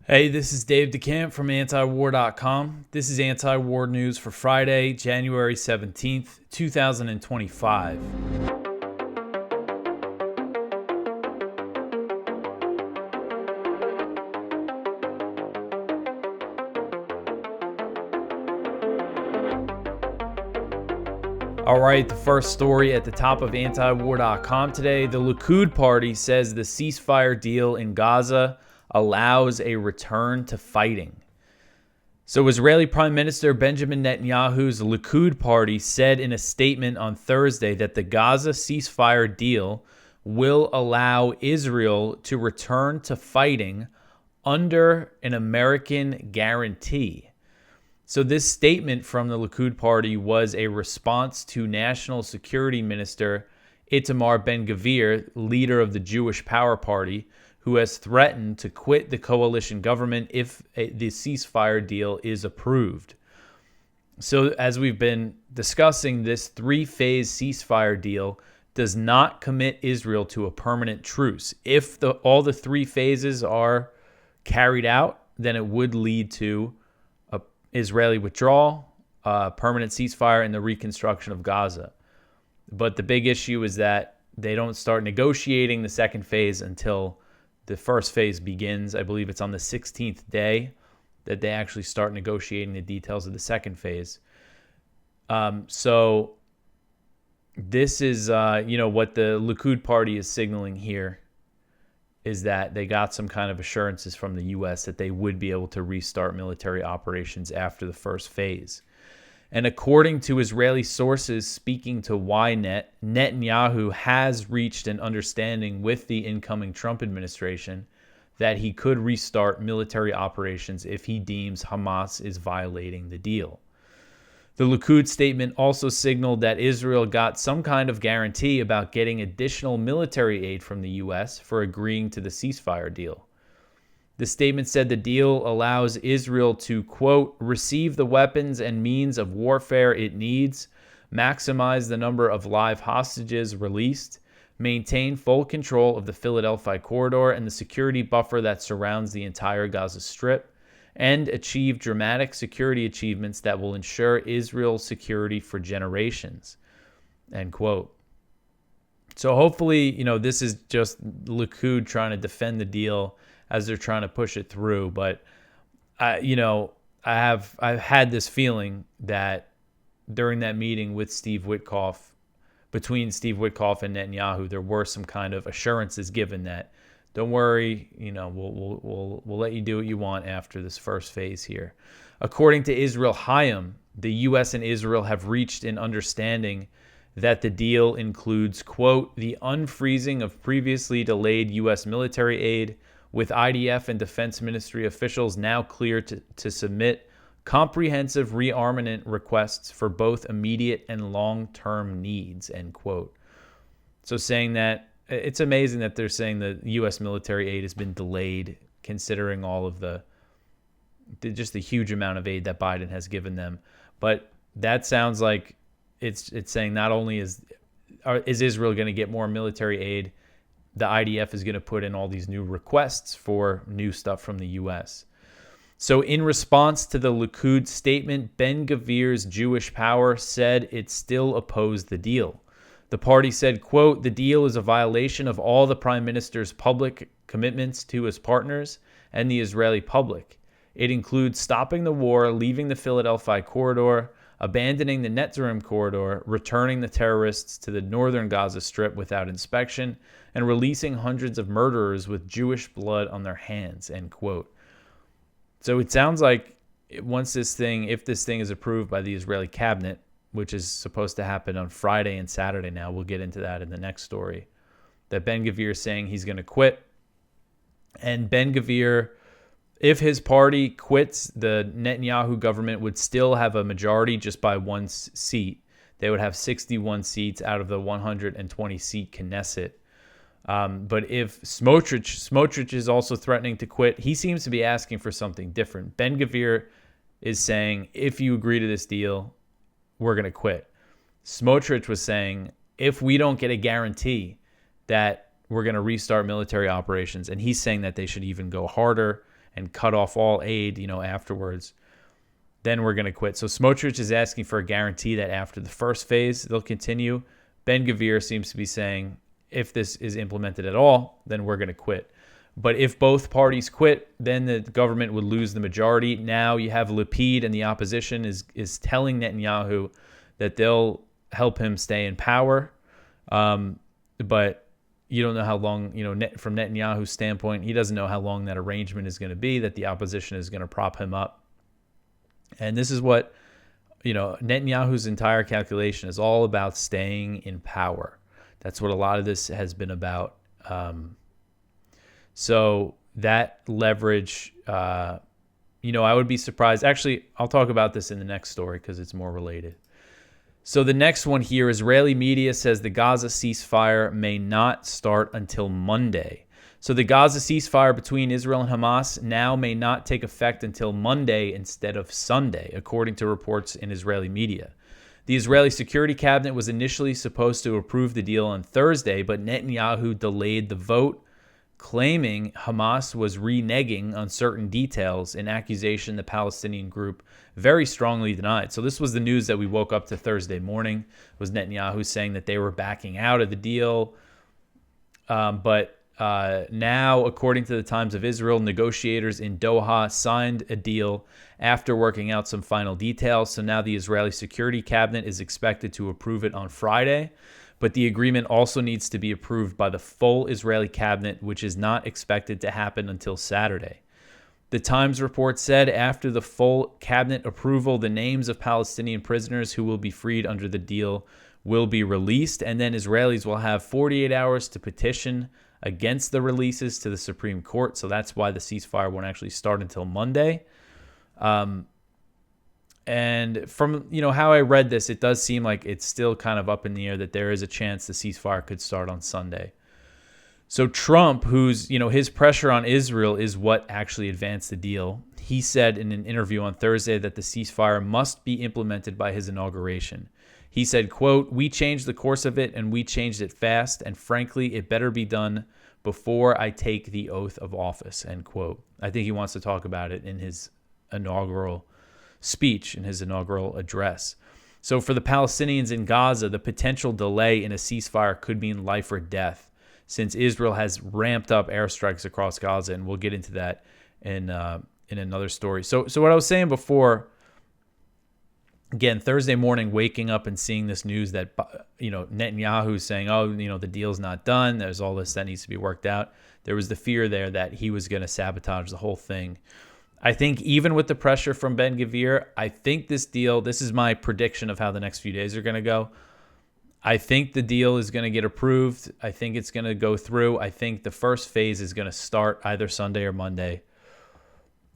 Hey, this is Dave DeCamp from antiwar.com. This is anti-war news for Friday, January 17th, 2025. All right, the first story at the top of antiwar.com today. The Likud party says the ceasefire deal in Gaza allows a return to fighting. So Israeli Prime Minister Benjamin Netanyahu's Likud party said in a statement on Thursday that the Gaza ceasefire deal will allow Israel to return to fighting under an American guarantee. So this statement from the Likud party was a response to National Security Minister Itamar Ben-Gvir, leader of the Jewish Power Party, who has threatened to quit the coalition government if the ceasefire deal is approved. So as we've been discussing, this three-phase ceasefire deal does not commit Israel to a permanent truce. If all the three phases are carried out, then it would lead to an Israeli withdrawal, a permanent ceasefire, and the reconstruction of Gaza. But the big issue is that they don't start negotiating the second phase until the first phase begins. I believe it's on the 16th day that they actually start negotiating the details of the second phase. So this is, what the Likud party is signaling here is that they got some kind of assurances from the U.S. that they would be able to restart military operations after the first phase. And according to Israeli sources speaking to Ynet, Netanyahu has reached an understanding with the incoming Trump administration that he could restart military operations if he deems Hamas is violating the deal. The Likud statement also signaled that Israel got some kind of guarantee about getting additional military aid from the U.S. for agreeing to the ceasefire deal. The statement said the deal allows Israel to, quote, receive the weapons and means of warfare it needs, maximize the number of live hostages released, maintain full control of the Philadelphia corridor and the security buffer that surrounds the entire Gaza Strip, and achieve dramatic security achievements that will ensure Israel's security for generations, end quote. So hopefully, this is just Likud trying to defend the deal as they're trying to push it through. But, I've had this feeling that during that meeting with between Steve Witkoff and Netanyahu, there were some kind of assurances given that, don't worry, we'll let you do what you want after this first phase here. According to Israel Hayom, the U.S. and Israel have reached an understanding that the deal includes, quote, the unfreezing of previously delayed U.S. military aid, with IDF and Defense Ministry officials now clear to submit comprehensive rearmament requests for both immediate and long-term needs, end quote. So saying that, it's amazing that they're saying the U.S. military aid has been delayed, considering all of the huge amount of aid that Biden has given them. But that sounds like it's saying not only is Israel going to get more military aid, the IDF is going to put in all these new requests for new stuff from the U.S. So in response to the Likud statement, Ben-Gvir's Jewish Power said it still opposed the deal. The party said, quote, the deal is a violation of all the prime minister's public commitments to his partners and the Israeli public. It includes stopping the war, leaving the Philadelphia corridor, abandoning the Netzarim corridor, returning the terrorists to the northern Gaza Strip without inspection, and releasing hundreds of murderers with Jewish blood on their hands, end quote. So it sounds like if this thing is approved by the Israeli cabinet, which is supposed to happen on Friday and Saturday now, we'll get into that in the next story, that Ben-Gvir is saying he's going to quit. And Ben-Gvir, if his party quits, the Netanyahu government would still have a majority just by one seat. They would have 61 seats out of the 120-seat Knesset. But if Smotrich is also threatening to quit, he seems to be asking for something different. Ben-Gvir is saying, if you agree to this deal, we're going to quit. Smotrich was saying, if we don't get a guarantee that we're going to restart military operations, and he's saying that they should even go harder and cut off all aid, afterwards, then we're going to quit. So Smotrich is asking for a guarantee that after the first phase, they'll continue. Ben-Gvir seems to be saying, if this is implemented at all, then we're going to quit. But if both parties quit, then the government would lose the majority. Now you have Lapid and the opposition is telling Netanyahu that they'll help him stay in power. But you don't know how long, from Netanyahu's standpoint, he doesn't know how long that arrangement is going to be, that the opposition is going to prop him up. And this is what, Netanyahu's entire calculation is all about staying in power. That's what a lot of this has been about. So that leverage, I would be surprised. Actually, I'll talk about this in the next story because it's more related. So the next one here, Israeli media says the Gaza ceasefire may not start until Monday. So the Gaza ceasefire between Israel and Hamas now may not take effect until Monday instead of Sunday, according to reports in Israeli media. The Israeli Security Cabinet was initially supposed to approve the deal on Thursday, but Netanyahu delayed the vote, claiming Hamas was reneging on certain details, an accusation the Palestinian group very strongly denied. So this was the news that we woke up to Thursday morning, was Netanyahu saying that they were backing out of the deal. But now, according to the Times of Israel, negotiators in Doha signed a deal after working out some final details. So now the Israeli Security Cabinet is expected to approve it on Friday. But the agreement also needs to be approved by the full Israeli cabinet, which is not expected to happen until Saturday. The Times report said after the full cabinet approval, the names of Palestinian prisoners who will be freed under the deal will be released, and then Israelis will have 48 hours to petition against the releases to the Supreme Court. So that's why the ceasefire won't actually start until Monday. And from, how I read this, it does seem like it's still kind of up in the air that there is a chance the ceasefire could start on Sunday. So Trump, who's, his pressure on Israel is what actually advanced the deal. He said in an interview on Thursday that the ceasefire must be implemented by his inauguration. He said, quote, "We changed the course of it and we changed it fast. And frankly, it better be done before I take the oath of office," end quote. I think he wants to talk about it in his inaugural speech, in his inaugural address. So for the Palestinians in Gaza, the potential delay in a ceasefire could mean life or death, since Israel has ramped up airstrikes across Gaza, and we'll get into that in another story. So what I was saying before, again, Thursday morning, waking up and seeing this news that, Netanyahu saying, the deal's not done, there's all this that needs to be worked out. There was the fear there that he was going to sabotage the whole thing. I think even with the pressure from Ben-Gvir, I think this deal, this is my prediction of how the next few days are going to go. I think the deal is going to get approved. I think it's going to go through. I think the first phase is going to start either Sunday or Monday.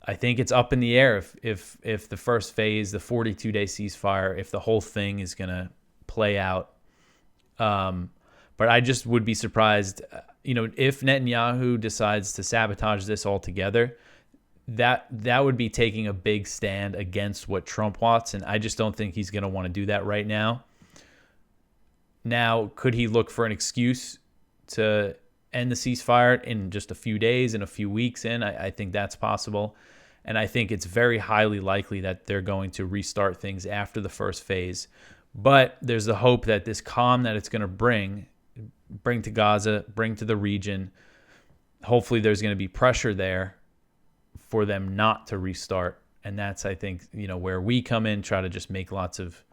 I think it's up in the air if the first phase, the 42-day ceasefire, if the whole thing is going to play out. But I just would be surprised, if Netanyahu decides to sabotage this altogether, that would be taking a big stand against what Trump wants, and I just don't think he's going to want to do that right now. Now, could he look for an excuse to end the ceasefire in just a few days, in a few weeks in? I think that's possible, and I think it's very highly likely that they're going to restart things after the first phase. But there's the hope that this calm that it's going to bring to Gaza, bring to the region, hopefully there's going to be pressure there for them not to restart. And that's, I think, where we come in, try to just make lots of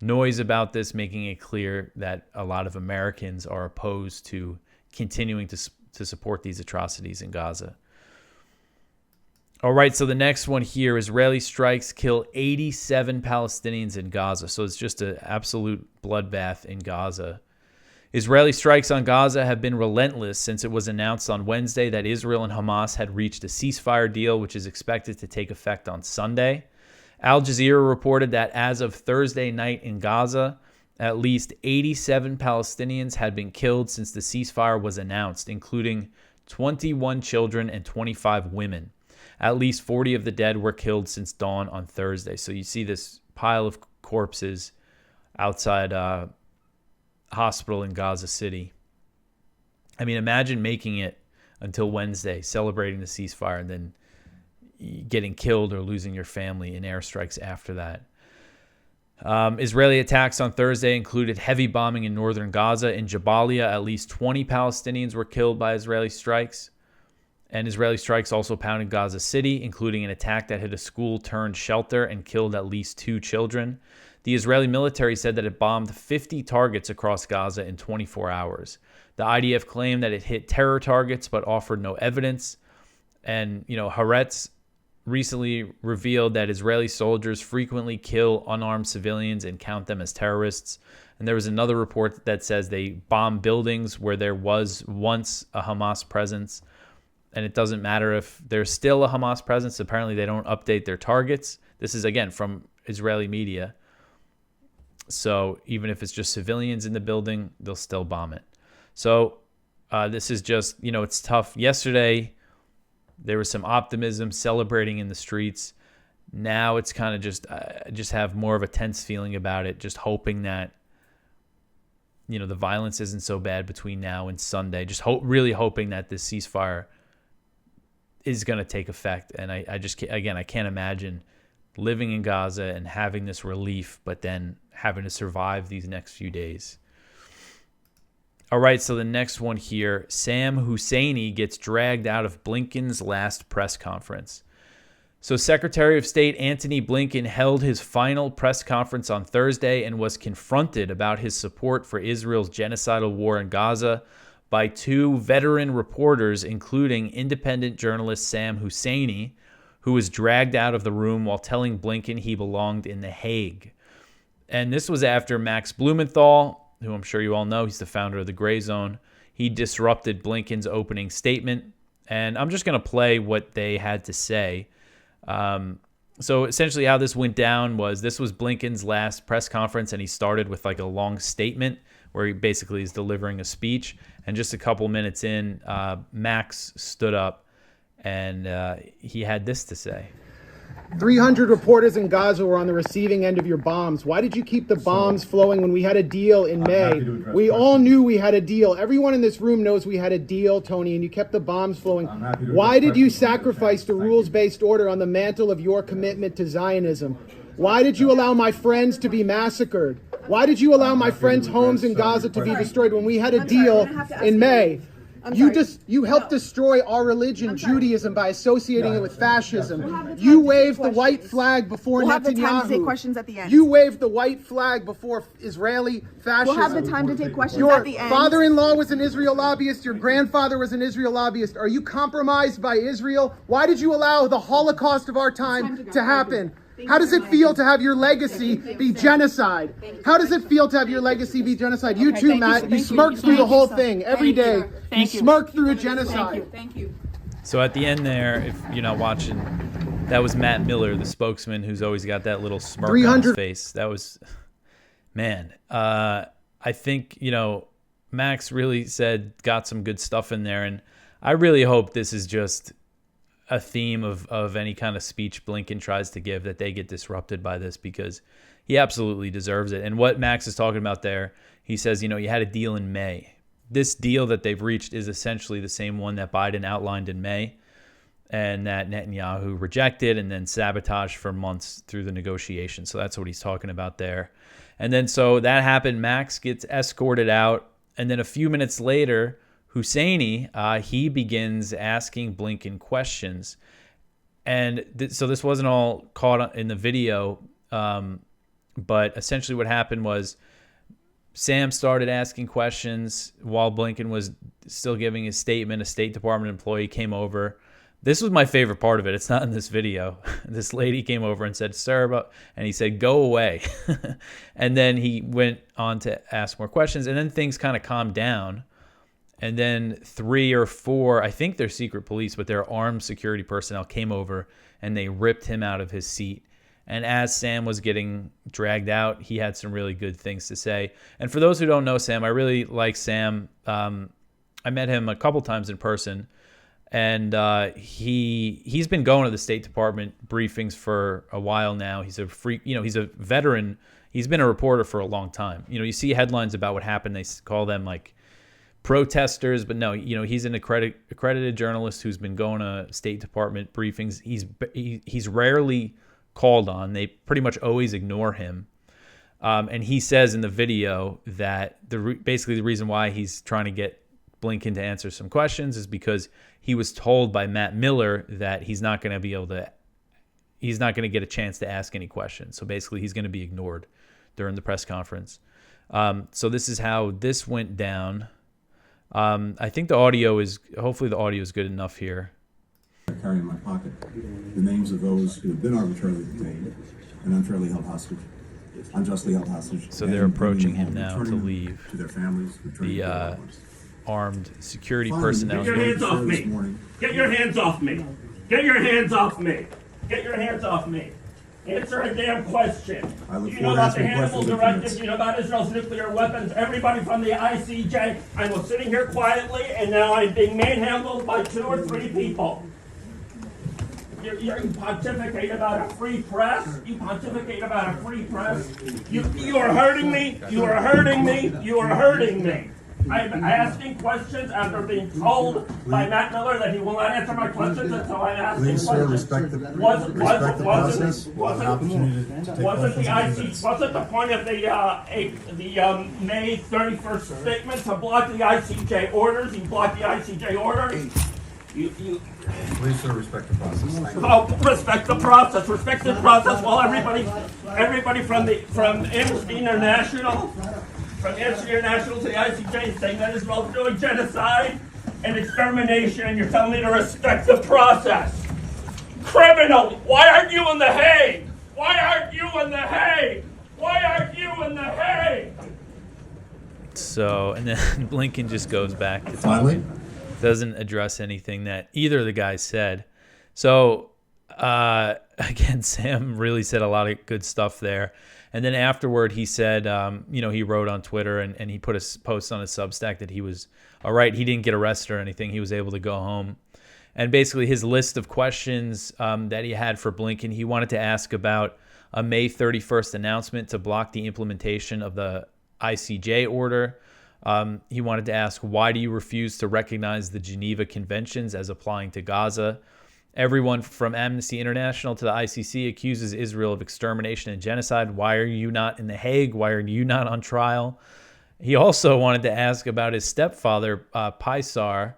noise about this, making it clear that a lot of Americans are opposed to continuing to support these atrocities in Gaza. All right, so the next one here, Israeli strikes kill 87 Palestinians in Gaza. So it's just an absolute bloodbath in Gaza. Israeli strikes on Gaza have been relentless since it was announced on Wednesday that Israel and Hamas had reached a ceasefire deal, which is expected to take effect on Sunday. Al Jazeera reported that as of Thursday night in Gaza, at least 87 Palestinians had been killed since the ceasefire was announced, including 21 children and 25 women. At least 40 of the dead were killed since dawn on Thursday. So you see this pile of corpses outside hospital in Gaza City. I mean, imagine making it until Wednesday, celebrating the ceasefire, and then getting killed or losing your family in airstrikes after that. Israeli attacks on Thursday included heavy bombing in northern Gaza. In Jabalia, at least 20 Palestinians were killed by Israeli strikes. And Israeli strikes also pounded Gaza City, including an attack that hit a school-turned-shelter and killed at least 2 children. The Israeli military said that it bombed 50 targets across Gaza in 24 hours. The IDF claimed that it hit terror targets but offered no evidence. And, Haaretz recently revealed that Israeli soldiers frequently kill unarmed civilians and count them as terrorists. And there was another report that says they bomb buildings where there was once a Hamas presence. And it doesn't matter if there's still a Hamas presence. Apparently, they don't update their targets. This is, again, from Israeli media. So even if it's just civilians in the building, they'll still bomb it. So this is just, it's tough. Yesterday, there was some optimism, celebrating in the streets. Now it's kind of just have more of a tense feeling about it, just hoping that, the violence isn't so bad between now and Sunday. Just really hoping that this ceasefire is going to take effect. And I can't imagine living in Gaza and having this relief, but then having to survive these next few days. All right, so the next one here, Sam Husseini gets dragged out of Blinken's last press conference. So Secretary of State Antony Blinken held his final press conference on Thursday and was confronted about his support for Israel's genocidal war in Gaza by 2 veteran reporters, including independent journalist Sam Husseini, who was dragged out of the room while telling Blinken he belonged in The Hague. And this was after Max Blumenthal, who I'm sure you all know, he's the founder of the Gray Zone. He disrupted Blinken's opening statement. And I'm just going to play what they had to say. So essentially how this went down was this was Blinken's last press conference, and he started with like a long statement where he basically is delivering a speech. And just a couple minutes in, Max stood up and he had this to say. 300 reporters in Gaza were on the receiving end of your bombs. Why did you keep the bombs flowing when we had a deal in May? We all knew we had a deal. Everyone in this room knows we had a deal, Tony, and you kept the bombs flowing. Why did you sacrifice the rules-based order on the mantle of your commitment to Zionism? Why did you allow my friends to be massacred? Why did you allow my friends' homes in Gaza to be destroyed when we had a deal in May? You helped destroy our religion, Judaism, by associating it with fascism. You waved the white flag before Netanyahu. We'll have the time to take questions at the end. You waved the white flag before Israeli fascism. We'll have the time to take questions Your at the end. Your father-in-law was an Israel lobbyist. Your grandfather was an Israel lobbyist. Are you compromised by Israel? Why did you allow the Holocaust of our time to happen? How does it feel to have your legacy be genocide? How does it feel to have your legacy be genocide? You too, Matt. You smirk through the whole thing every day. You smirk through a genocide. Thank you. So at the end there, if you're not watching, that was Matt Miller, the spokesman, who's always got that little smirk on his face. That was, man. I think, Max really got some good stuff in there. And I really hope this is just a theme of any kind of speech Blinken tries to give, that they get disrupted by this, because he absolutely deserves it. And what Max is talking about there, he says, you had a deal in May. This deal that they've reached is essentially the same one that Biden outlined in May and that Netanyahu rejected and then sabotaged for months through the negotiations. So that's what he's talking about there. And then so that happened. Max gets escorted out. And then a few minutes later, Husseini, he begins asking Blinken questions. And so this wasn't all caught in the video, but essentially what happened was Sam started asking questions while Blinken was still giving his statement. A State Department employee came over. This was my favorite part of it. It's not in this video. This lady came over and said, "Sir," and he said, "Go away." And then he went on to ask more questions, and then things kind of calmed down. And then 3 or 4, I think they're secret police, but they're armed security personnel, came over and they ripped him out of his seat. And as Sam was getting dragged out, he had some really good things to say. And for those who don't know Sam, I really like Sam. I met him a couple times in person, and he's been going to the State Department briefings for a while now. He's a he's a veteran. He's been a reporter for a long time. You see headlines about what happened. They call them like protesters. But no, he's an accredited journalist who's been going to State Department briefings. He's rarely called on. They pretty much always ignore him. And he says in the video that basically the reason why he's trying to get Blinken to answer some questions is because he was told by Matt Miller that he's not going to get a chance to ask any questions. So basically he's going to be ignored during the press conference. So this is how this went down. I think hopefully the audio is good enough here. I carry in my pocket the names of those who have been arbitrarily detained and unfairly held hostage, unjustly held hostage. So they're approaching him now to leave. To their families, the armed security personnel. Get your hands off me! Get your hands off me! Get your hands off me! Get your hands off me! Answer a damn question. Do you know about the Hannibal Directive? Do you know about Israel's nuclear weapons? Everybody from the ICJ. I was sitting here quietly, and now I'm being manhandled by 2 or 3 people. You pontificate about a free press. You pontificate about a free press. You are hurting me. You are hurting me. You are hurting me. I'm asking questions after being told by Matt Miller that he will not answer my questions until I ask him questions. Respect the process. Wasn't the point of the May 31st statement to block the ICJ orders? You blocked the ICJ orders. Please, sir, respect the process. Respect the process. Respect the process. While everybody from Amnesty International. From Amnesty International to the ICJ is saying that Israel is doing genocide and extermination. You're telling me to respect the process. Criminal! Why aren't you in The Hague? Why aren't you in The Hague? Why aren't you in The Hague? So, and then Blinken just goes back to Finally, doesn't address anything that either of the guys said. So, again, Sam really said a lot of good stuff there. And then afterward, he said, he wrote on Twitter and he put a post on his Substack that he was all right. He didn't get arrested or anything. He was able to go home. And basically his list of questions that he had for Blinken, he wanted to ask about a May 31st announcement to block the implementation of the ICJ order. He wanted to ask, why do you refuse to recognize the Geneva Conventions as applying to Gaza? Everyone from Amnesty International to the ICC accuses Israel of extermination and genocide. Why are you not in The Hague? Why are you not on trial? He also wanted to ask about his stepfather, Paisar,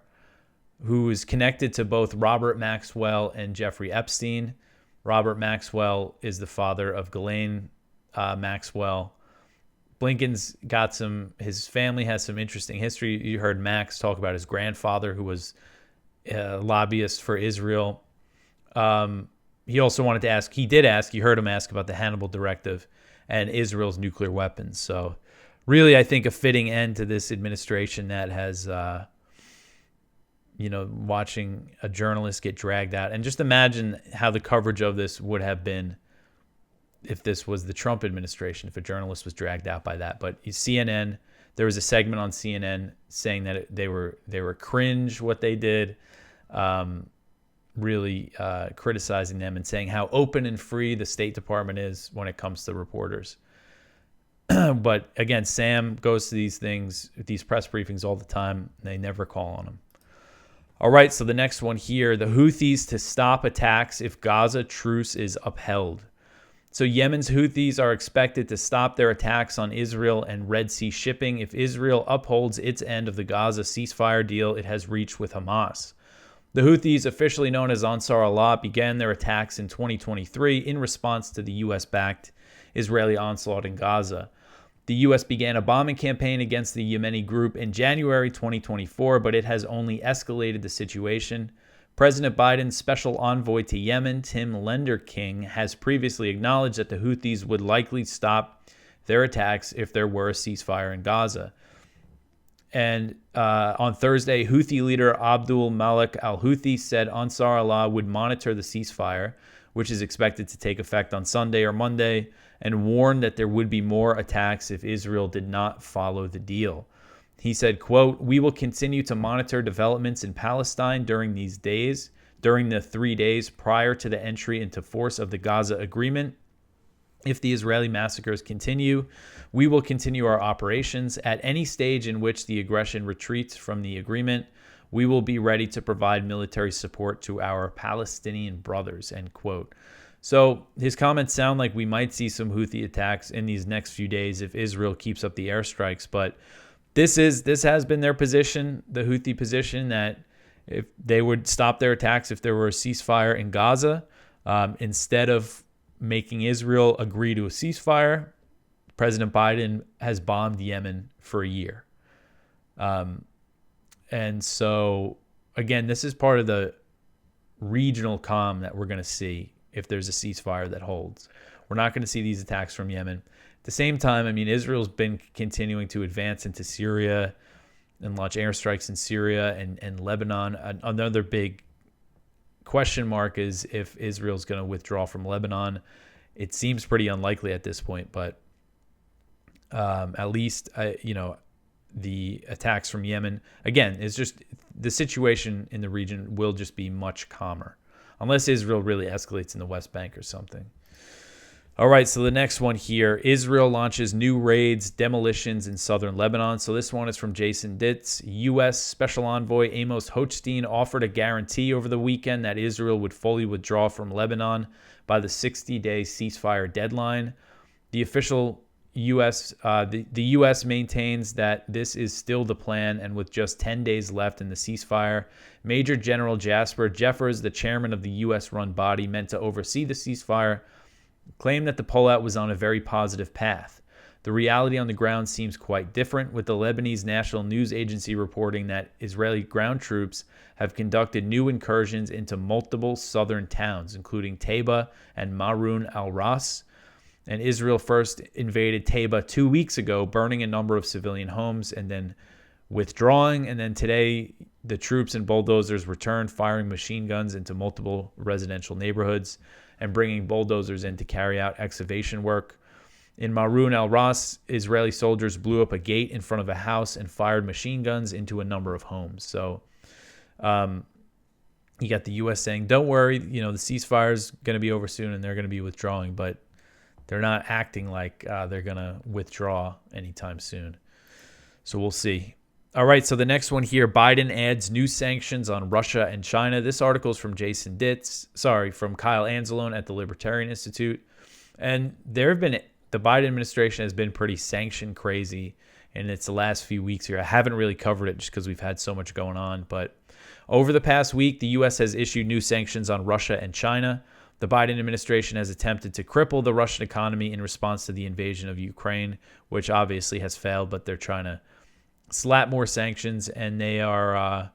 who is connected to both Robert Maxwell and Jeffrey Epstein. Robert Maxwell is the father of Ghislaine Maxwell. Blinken's got his family has some interesting history. You heard Max talk about his grandfather, who was a lobbyist for Israel. He also wanted to ask, you heard him ask about the Hannibal Directive and Israel's nuclear weapons. So really, I think a fitting end to this administration that has, watching a journalist get dragged out. And just imagine how the coverage of this would have been if this was the Trump administration, if a journalist was dragged out by that. But CNN, there was a segment on CNN saying that they were cringe what they did. Really criticizing them and saying how open and free the State Department is when it comes to reporters. But again, Sam goes to these press briefings all the time. They never call on him. All right, so the next one here, the Houthis to stop attacks if Gaza truce is upheld. So Yemen's Houthis are expected to stop their attacks on Israel and Red Sea shipping if Israel upholds its end of the Gaza ceasefire deal it has reached with Hamas. The Houthis, officially known as Ansar Allah, began their attacks in 2023 in response to the U.S.-backed Israeli onslaught in Gaza. The U.S. began a bombing campaign against the Yemeni group in January 2024, but it has only escalated the situation. President Biden's special envoy to Yemen, Tim Lenderking, has previously acknowledged that the Houthis would likely stop their attacks if there were a ceasefire in Gaza. And on Thursday, Houthi leader Abdul Malik al-Houthi said Ansar Allah would monitor the ceasefire, which is expected to take effect on Sunday or Monday, and warned that there would be more attacks if Israel did not follow the deal. He said, quote, "We will continue to monitor developments in Palestine during the 3 days prior to the entry into force of the Gaza agreement. If the Israeli massacres continue, we will continue our operations. At any stage in which the aggression retreats from the agreement, we will be ready to provide military support to our Palestinian brothers, end quote. So his comments sound like we might see some Houthi attacks in these next few days if Israel keeps up the airstrikes. But this has been their position, the Houthi position, that if they would stop their attacks if there were a ceasefire in Gaza, instead of making Israel agree to a ceasefire, President Biden has bombed Yemen for a year. And so, again, this is part of the regional calm that we're going to see if there's a ceasefire that holds. We're not going to see these attacks from Yemen. At the same time, I mean, Israel's been continuing to advance into Syria and launch airstrikes in Syria and Lebanon. Another big question mark is if Israel's going to withdraw from Lebanon. It seems pretty unlikely at this point, but at least, the attacks from Yemen, again, it's just the situation in the region will just be much calmer unless Israel really escalates in the West Bank or something. All right, so the next one here, Israel launches new raids, demolitions in southern Lebanon. So this one is from Jason Ditz. U.S. Special Envoy Amos Hochstein offered a guarantee over the weekend that Israel would fully withdraw from Lebanon by the 60-day ceasefire deadline. The official the U.S. maintains that this is still the plan, and with just 10 days left in the ceasefire, Major General Jasper Jeffers, the chairman of the U.S.-run body meant to oversee the ceasefire, claimed that the pullout was on a very positive path. The reality on the ground seems quite different, with the Lebanese National News Agency reporting that Israeli ground troops have conducted new incursions into multiple southern towns, including Taiba and Marun al-Ras. And Israel first invaded Taiba 2 weeks ago, burning a number of civilian homes and then withdrawing. And then today, the troops and bulldozers returned, firing machine guns into multiple residential neighborhoods and bringing bulldozers in to carry out excavation work. In Marun al-Ras, Israeli soldiers blew up a gate in front of a house and fired machine guns into a number of homes. So you got the U.S. saying, don't worry, the ceasefire's going to be over soon and they're going to be withdrawing, but they're not acting like they're going to withdraw anytime soon. So we'll see. All right, so the next one here, Biden adds new sanctions on Russia and China. This article is from from Kyle Anzalone at the Libertarian Institute. And the Biden administration has been pretty sanction crazy in its last few weeks here. I haven't really covered it just because we've had so much going on. But over the past week, the U.S. has issued new sanctions on Russia and China. The Biden administration has attempted to cripple the Russian economy in response to the invasion of Ukraine, which obviously has failed, but they're trying to slap more sanctions, and they are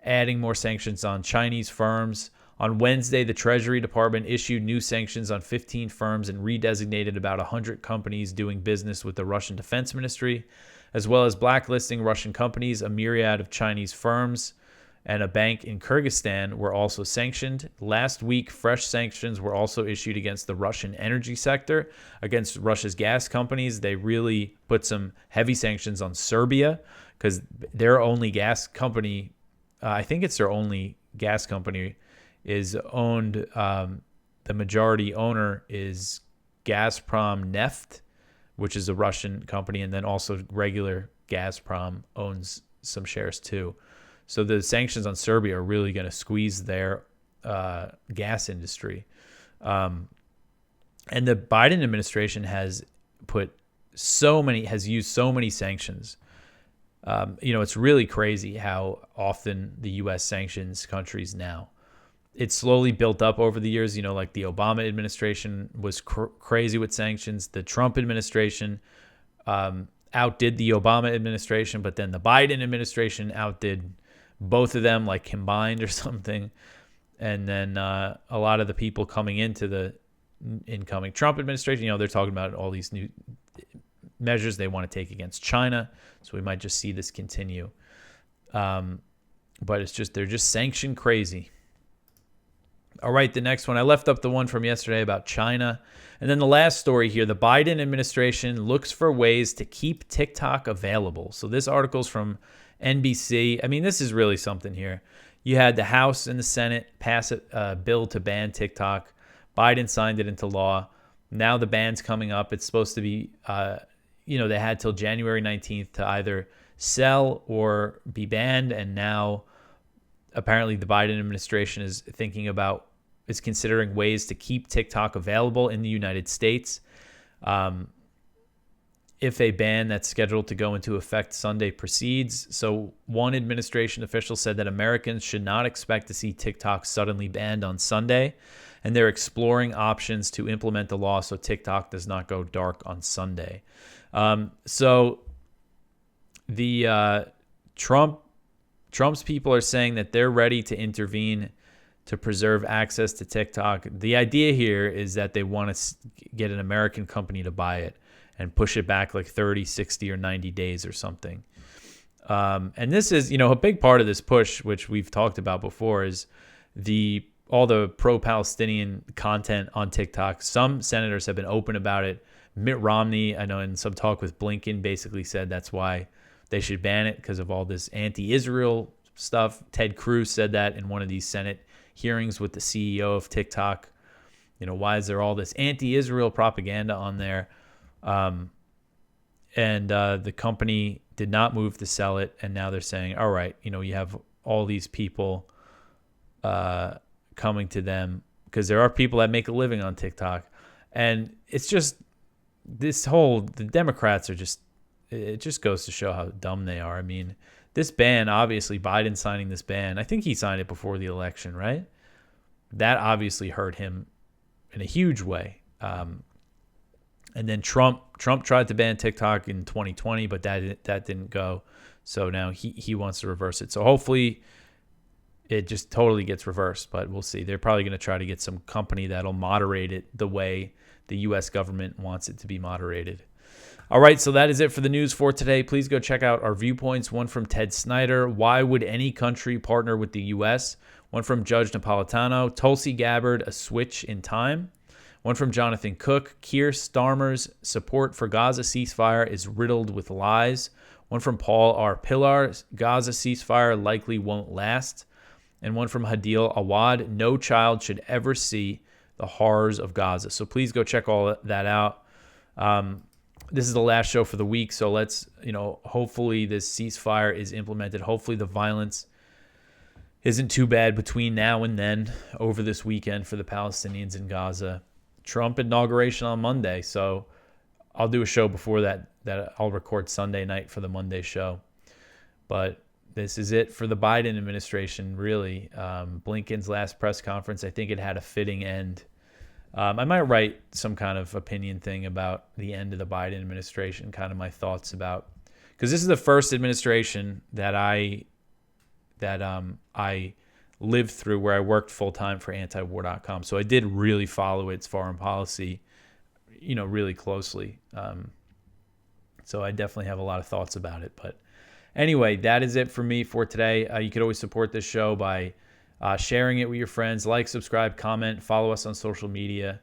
adding more sanctions on Chinese firms. On Wednesday, the Treasury Department issued new sanctions on 15 firms and redesignated about 100 companies doing business with the Russian Defense Ministry, as well as blacklisting Russian companies. A myriad of Chinese firms and a bank in Kyrgyzstan were also sanctioned. Last week, fresh sanctions were also issued against the Russian energy sector, against Russia's gas companies. They really put some heavy sanctions on Serbia because their only gas company, I think it's their only gas company, is owned, the majority owner is Gazprom Neft, which is a Russian company, and then also regular Gazprom owns some shares too. So the sanctions on Serbia are really going to squeeze their gas industry. And the Biden administration has used so many sanctions. It's really crazy how often the U.S. sanctions countries now. It's slowly built up over the years. Like the Obama administration was crazy with sanctions. The Trump administration outdid the Obama administration, but then the Biden administration outdid both of them, like combined or something. And then a lot of the people coming into the incoming Trump administration, they're talking about all these new measures they want to take against China. So we might just see this continue. But they're just sanction crazy. All right, the next one. I left up the one from yesterday about China. And then the last story here, the Biden administration looks for ways to keep TikTok available. So this article's from NBC. I mean, this is really something here. You had the House and the Senate pass a bill to ban TikTok. Biden signed it into law. Now the ban's coming up. It's supposed to be, they had till January 19th to either sell or be banned. And now apparently the Biden administration is considering ways to keep TikTok available in the United States. If a ban that's scheduled to go into effect Sunday proceeds. So one administration official said that Americans should not expect to see TikTok suddenly banned on Sunday, and they're exploring options to implement the law so TikTok does not go dark on Sunday. So the Trump's people are saying that they're ready to intervene to preserve access to TikTok. The idea here is that they want to get an American company to buy it and push it back like 30, 60, or 90 days or something. And this is, a big part of this push, which we've talked about before, is all the pro-Palestinian content on TikTok. Some senators have been open about it. Mitt Romney, I know in some talk with Blinken, basically said that's why they should ban it, because of all this anti-Israel stuff. Ted Cruz said that in one of these Senate hearings with the CEO of TikTok. Why is there all this anti-Israel propaganda on there? And the company did not move to sell it, and now they're saying, all right, you have all these people coming to them, because there are people that make a living on TikTok. And it's just the Democrats are it just goes to show how dumb they are. I mean, this ban, obviously Biden signing this ban, I think he signed it before the election, right? That obviously hurt him in a huge way. And then Trump tried to ban TikTok in 2020, but that didn't go. So now he wants to reverse it. So hopefully it just totally gets reversed, but we'll see. They're probably going to try to get some company that'll moderate it the way the U.S. government wants it to be moderated. All right, so that is it for the news for today. Please go check out our Viewpoints, one from Ted Snyder. Why would any country partner with the U.S.? One from Judge Napolitano. Tulsi Gabbard, a switch in time. One from Jonathan Cook. Keir Starmer's support for Gaza ceasefire is riddled with lies. One from Paul R. Pillar. Gaza ceasefire likely won't last. And one from Hadil Awad. No child should ever see the horrors of Gaza. So please go check all that out. This is the last show for the week, so let's, hopefully this ceasefire is implemented. Hopefully the violence isn't too bad between now and then over this weekend for the Palestinians in Gaza. Trump inauguration on Monday, so I'll do a show before that I'll record Sunday night for the Monday show. But this is it for the Biden administration, really. Blinken's last press conference, I think it had a fitting end. I might write some kind of opinion thing about the end of the Biden administration, kind of my thoughts about, because this is the first administration that I lived through where I worked full time for antiwar.com. So I did really follow its foreign policy, really closely. So I definitely have a lot of thoughts about it. But anyway, that is it for me for today. You could always support this show by sharing it with your friends. Like, subscribe, comment, follow us on social media.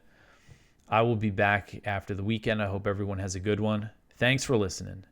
I will be back after the weekend. I hope everyone has a good one. Thanks for listening.